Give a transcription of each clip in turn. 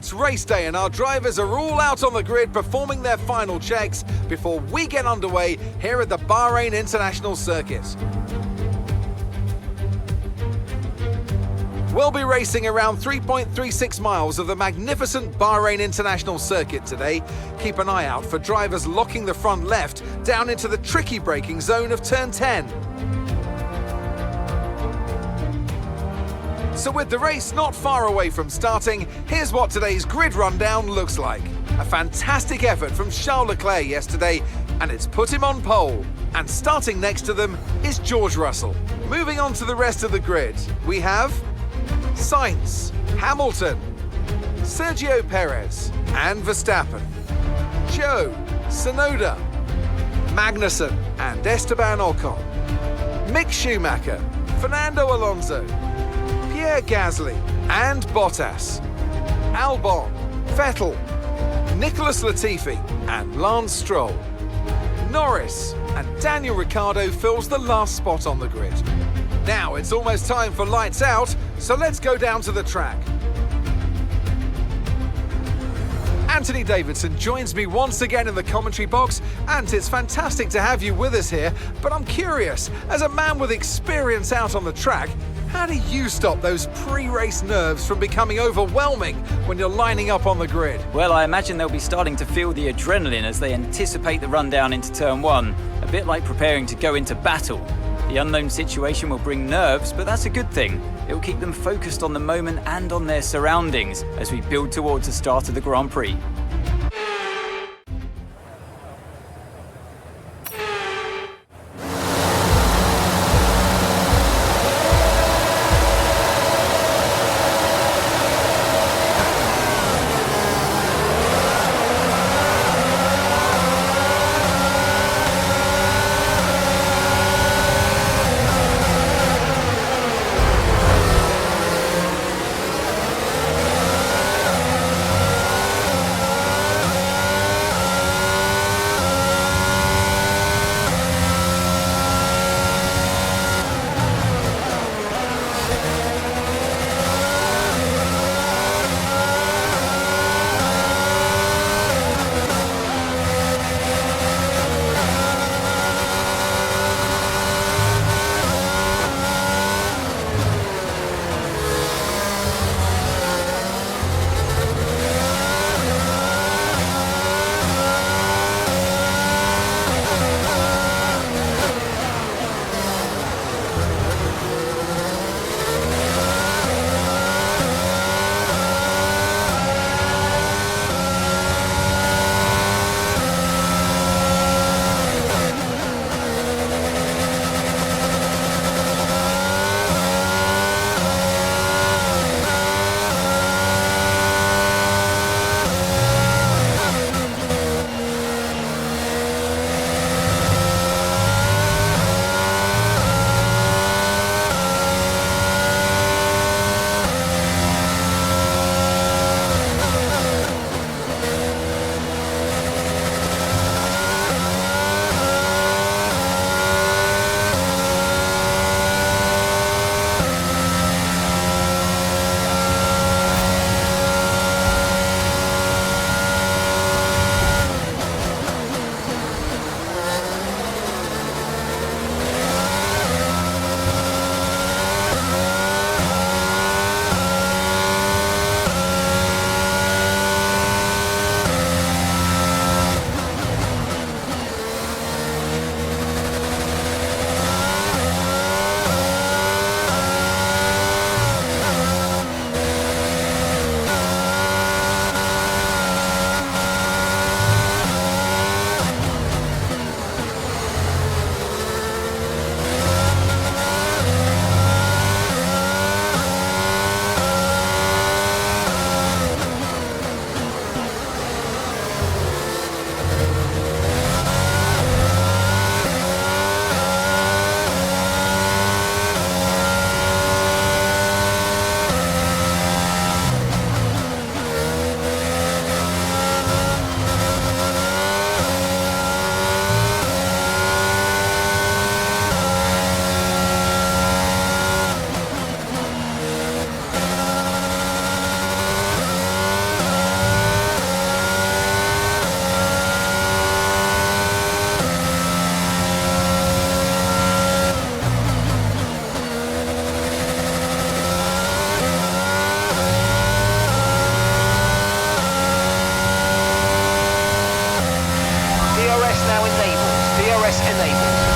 It's race day and our drivers are all out on the grid performing their final checks before we get underway here at the Bahrain International Circuit. We'll be racing around 3.36 miles of the magnificent Bahrain International Circuit today. Keep an eye out for drivers locking the front left down into the tricky braking zone of turn 10. So with the race not far away from starting, here's what today's grid rundown looks like. A fantastic effort from Charles Leclerc yesterday, and it's put him on pole. And starting next to them is George Russell. Moving on to the rest of the grid, we have Sainz, Hamilton, Sergio Perez and Verstappen, Zhou, Tsunoda, Magnussen and Esteban Ocon, Mick Schumacher, Fernando Alonso, Pierre Gasly and Bottas, Albon, Vettel, Nicholas Latifi and Lance Stroll. Norris and Daniel Ricciardo fills the last spot on the grid. Now it's almost time for lights out, so let's go down to the track. Anthony Davidson joins me once again in the commentary box, and it's fantastic to have you with us here, but I'm curious, as a man with experience out on the track, how do you stop those pre-race nerves from becoming overwhelming when you're lining up on the grid? Well, I imagine they'll be starting to feel the adrenaline as they anticipate the rundown into turn 1, a bit like preparing to go into battle. The unknown situation will bring nerves, but that's a good thing. It will keep them focused on the moment and on their surroundings as we build towards the start of the Grand Prix. DRS enabled.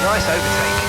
Nice overtake.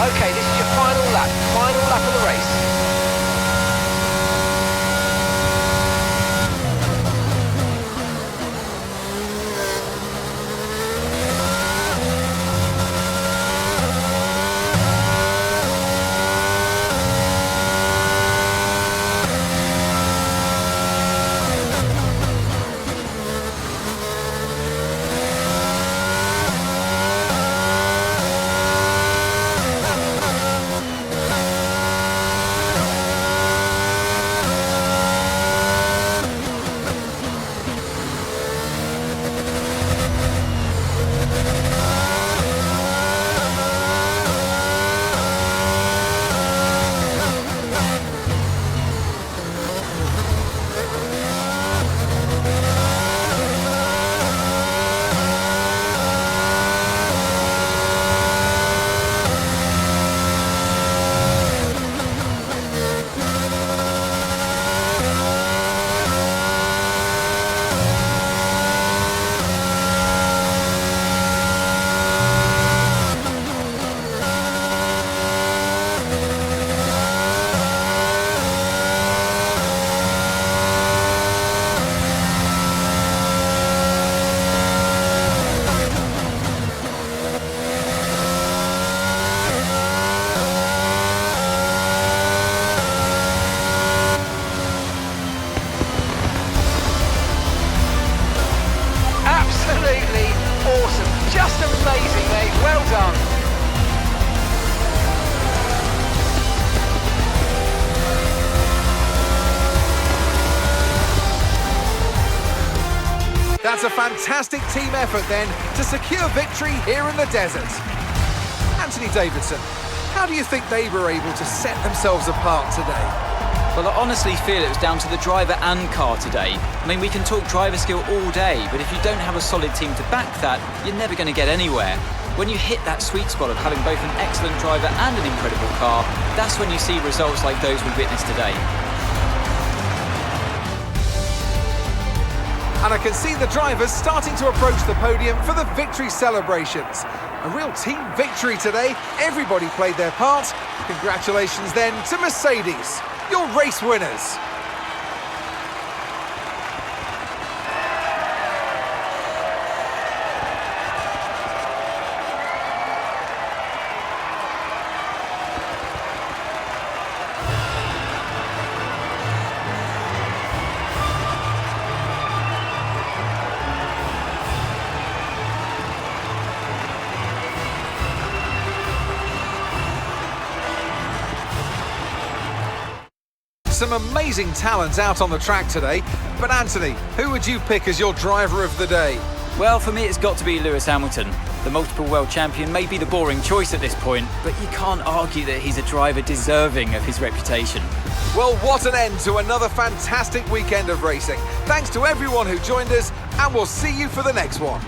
Okay, this is your final lap of the race. That's a fantastic team effort then to secure victory here in the desert. Anthony Davidson, how do you think they were able to set themselves apart today? Well, I honestly feel it was down to the driver and car today. I mean, we can talk driver skill all day, but if you don't have a solid team to back that, you're never going to get anywhere. When you hit that sweet spot of having both an excellent driver and an incredible car, that's when you see results like those we witnessed today. And I can see the drivers starting to approach the podium for the victory celebrations. A real team victory today. Everybody played their part. Congratulations then to Mercedes, your race winners. Some amazing talents out on the track today. But Anthony, who would you pick as your driver of the day? Well, for me, it's got to be Lewis Hamilton. The multiple world champion may be the boring choice at this point, but you can't argue that he's a driver deserving of his reputation. Well, what an end to another fantastic weekend of racing. Thanks to everyone who joined us, and we'll see you for the next one.